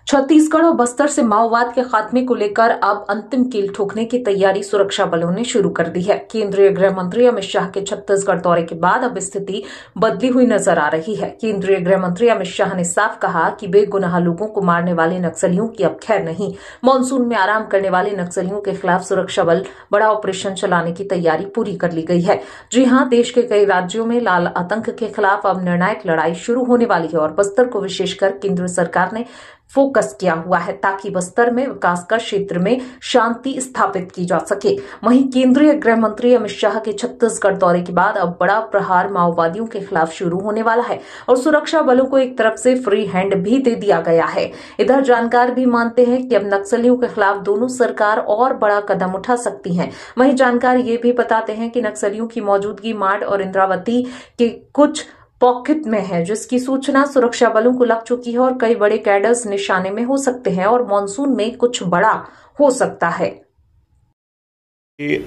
छत्तीसगढ़ और बस्तर से माओवाद के खात्मे को लेकर अब अंतिम कील ठोकने की तैयारी सुरक्षा बलों ने शुरू कर दी है। केंद्रीय गृह मंत्री अमित शाह के छत्तीसगढ़ दौरे के बाद अब स्थिति बदली हुई नजर आ रही है। केंद्रीय गृह मंत्री अमित शाह ने साफ कहा कि बेगुनाह लोगों को मारने वाले नक्सलियों की अब खैर नहीं। मानसून में आराम करने वाले नक्सलियों के खिलाफ सुरक्षा बल बड़ा ऑपरेशन चलाने की तैयारी पूरी कर ली गई है। जी हां, देश के कई राज्यों में लाल आतंक के खिलाफ अब निर्णायक लड़ाई शुरू होने वाली है और बस्तर को विशेषकर केंद्र सरकार ने फोकस किया हुआ है ताकि बस्तर में विकास का क्षेत्र में शांति स्थापित की जा सके। वहीं केंद्रीय गृह मंत्री अमित शाह के छत्तीसगढ़ दौरे के बाद अब बड़ा प्रहार माओवादियों के खिलाफ शुरू होने वाला है और सुरक्षा बलों को एक तरफ से फ्री हैंड भी दे दिया गया है। इधर जानकार भी मानते हैं कि अब नक्सलियों के खिलाफ दोनों सरकार और बड़ा कदम उठा सकती है। वहीं जानकार ये भी बताते हैं कि नक्सलियों की मौजूदगी माड और इंद्रावती के कुछ पॉकेट में है, जिसकी सूचना सुरक्षा बलों को लग चुकी है और कई बड़े कैडर्स निशाने में हो सकते हैं और मानसून में कुछ बड़ा हो सकता है।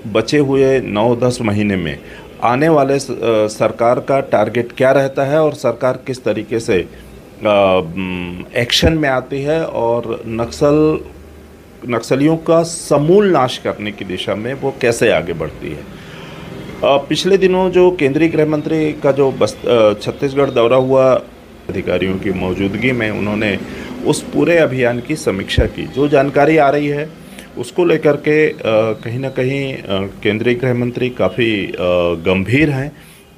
बचे हुए 9-10 महीने में आने वाले सरकार का टारगेट क्या रहता है और सरकार किस तरीके से एक्शन में आती है और नक्सलियों का समूल नाश करने की दिशा में वो कैसे आगे बढ़ती है। पिछले दिनों जो केंद्रीय गृह मंत्री का जो छत्तीसगढ़ दौरा हुआ, अधिकारियों की मौजूदगी में उन्होंने उस पूरे अभियान की समीक्षा की। जो जानकारी आ रही है उसको लेकर के कहीं ना कहीं केंद्रीय गृह मंत्री काफ़ी गंभीर हैं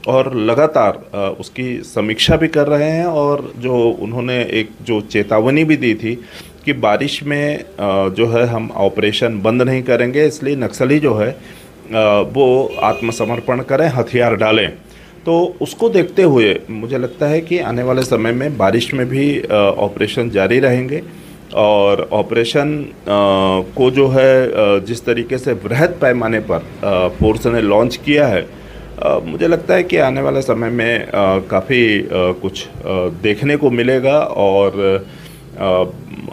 और लगातार उसकी समीक्षा भी कर रहे हैं और जो उन्होंने एक जो चेतावनी भी दी थी कि बारिश में जो है हम ऑपरेशन बंद नहीं करेंगे, इसलिए नक्सली जो है वो आत्मसमर्पण करें, हथियार डालें। तो उसको देखते हुए मुझे लगता है कि आने वाले समय में बारिश में भी ऑपरेशन जारी रहेंगे और ऑपरेशन को जो है जिस तरीके से वृहद पैमाने पर फोर्स ने लॉन्च किया है, मुझे लगता है कि आने वाले समय में काफ़ी कुछ देखने को मिलेगा और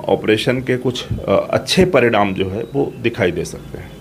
ऑपरेशन के कुछ अच्छे परिणाम जो है वो दिखाई दे सकते हैं।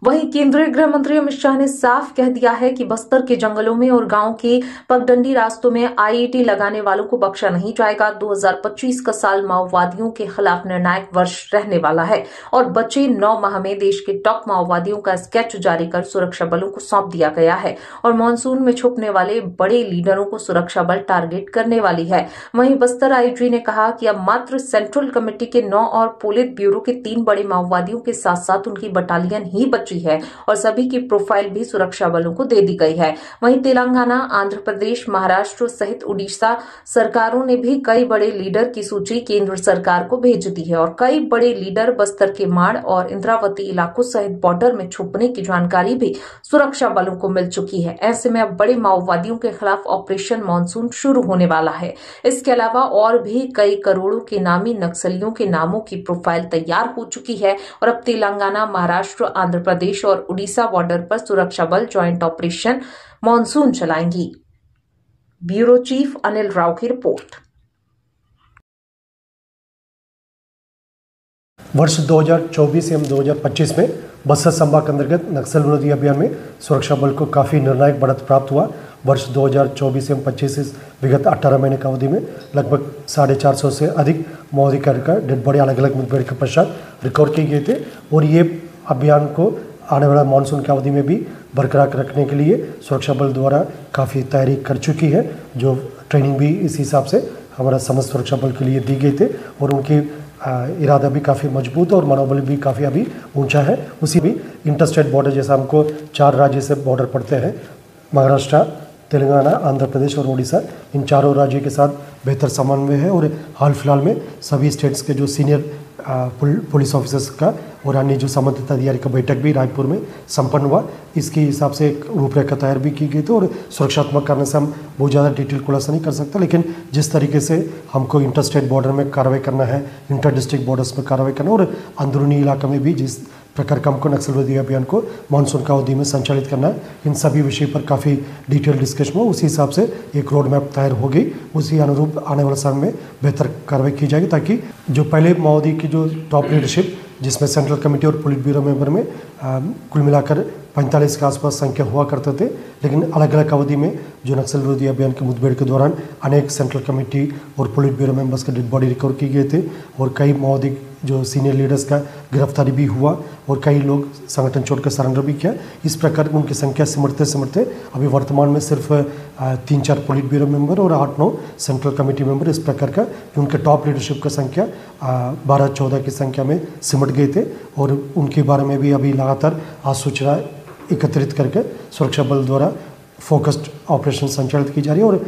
वहीं केंद्रीय गृह मंत्री अमित शाह ने साफ कह दिया है कि बस्तर के जंगलों में और गांव के पगडंडी रास्तों में आईईडी लगाने वालों को बख्शा नहीं जाएगा। 2025 का साल माओवादियों के खिलाफ निर्णायक वर्ष रहने वाला है और बचे 9 माह में देश के टॉप माओवादियों का स्केच जारी कर सुरक्षा बलों को सौंप दिया गया है और मानसून में छुपने वाले बड़े लीडरों को सुरक्षा बल टारगेट करने वाली है। वहीं बस्तर आईजी ने कहा कि अब मात्र सेंट्रल कमेटी के 9 और पोलित ब्यूरो के 3 बड़े माओवादियों के साथ साथ उनकी बटालियन ही बची है और सभी की प्रोफाइल भी सुरक्षा बलों को दे दी गई है। वहीं तेलंगाना, आंध्र प्रदेश, महाराष्ट्र सहित उड़ीसा सरकारों ने भी कई बड़े लीडर की सूची केंद्र सरकार को भेज दी है और कई बड़े लीडर बस्तर के माड़ और इंद्रावती इलाकों सहित बॉर्डर में छुपने की जानकारी भी सुरक्षा बलों को मिल चुकी है। ऐसे में अब बड़े माओवादियों के खिलाफ ऑपरेशन मानसून शुरू होने वाला है। इसके अलावा और भी कई करोड़ों के नामी नक्सलियों के नामों की प्रोफाइल तैयार हो चुकी है और अब तेलंगाना, महाराष्ट्र, आंध्र प्रदेश और उड़ीसा बॉर्डर पर सुरक्षा बल ज्वाइंट ऑपरेशन मानसून चलाएंगी। ब्यूरो चीफ अनिल राव की रिपोर्ट। वर्ष 2024 एवं 2025 में बस्तर संभाग के अंतर्गत नक्सल विरोधी अभियान में सुरक्षा बल को काफ़ी निर्णायक बढ़त प्राप्त हुआ। वर्ष 2024 एवं 25 विगत 18 महीने की अवधि में लगभग 450 से अधिक माओवादी कार्यकर डेड बॉडी अलग अलग मुठभेड़ के पश्चात रिकवर किए गए थे और ये अभियान को आने वाला मानसून की अवधि में भी बरकरार रखने के लिए सुरक्षा बल द्वारा काफ़ी तैयारी कर चुकी है। जो ट्रेनिंग भी इस हिसाब से हमारा समस्त सुरक्षा बल के लिए दी गई थे और उनकी इरादा भी काफ़ी मजबूत और मनोबल भी काफ़ी अभी ऊंचा है। उसी भी इंटर स्टेट बॉर्डर, जैसा हमको 4 राज्य से बॉर्डर पड़ते हैं, महाराष्ट्र, तेलंगाना, आंध्र प्रदेश और उड़ीसा, इन चारों राज्यों के साथ बेहतर समन्वय है और हाल फिलहाल में सभी स्टेट्स के जो सीनियर पुलिस ऑफिसर्स का और अन्य जो संबंधित अधिकारी का बैठक भी रायपुर में संपन्न हुआ। इसके हिसाब से एक रूपरेखा तैयार भी की गई थी और सुरक्षात्मक कारण से हम बहुत ज़्यादा डिटेल खुलासा नहीं कर सकते, लेकिन जिस तरीके से हमको इंटर स्टेट बॉर्डर में कार्रवाई करना है, इंटर डिस्ट्रिक्ट बॉर्डर्स में कार्रवाई करना और अंदरूनी इलाका में भी जिस प्रकार का हमको नक्सल विरोधी अभियान को मानसून का अवधि में संचालित करना है, इन सभी विषय पर काफ़ी डिटेल डिस्कशन हुआ। उसी हिसाब से एक रोड मैप तैयार हो गई। उसी अनुरूप आने वाले समय में बेहतर कार्रवाई की जाएगी ताकि जो पहले माओवादी की जो टॉप लीडरशिप, जिसमें सेंट्रल कमेटी और पुलिस ब्यूरो मेंबर में कुल मिलाकर 45 के आसपास संख्या हुआ करते थे, लेकिन अलग अलग अवधि में जो नक्सल विरोधी अभियान की मुठभेड़ के दौरान अनेक सेंट्रल कमेटी और पुलिस ब्यूरो मेंबर्स के डेड बॉडी रिकवर किए गए थे और कई माओवादी जो सीनियर लीडर्स का गिरफ्तारी भी हुआ और कई लोग संगठन छोड़कर सरेंडर भी किया। इस प्रकार उनकी संख्या सिमटते सिमटते अभी वर्तमान में सिर्फ 3-4 पुलिस ब्यूरो मेंबर और 8-9 सेंट्रल कमेटी मेंबर, इस प्रकार का उनके टॉप लीडरशिप का संख्या 12-14 की संख्या में सिमट गए थे और उनके बारे में भी अभी लगातार आज सूचना एकत्रित करके सुरक्षा बल द्वारा फोकस्ड ऑपरेशन संचालित की जा रही है और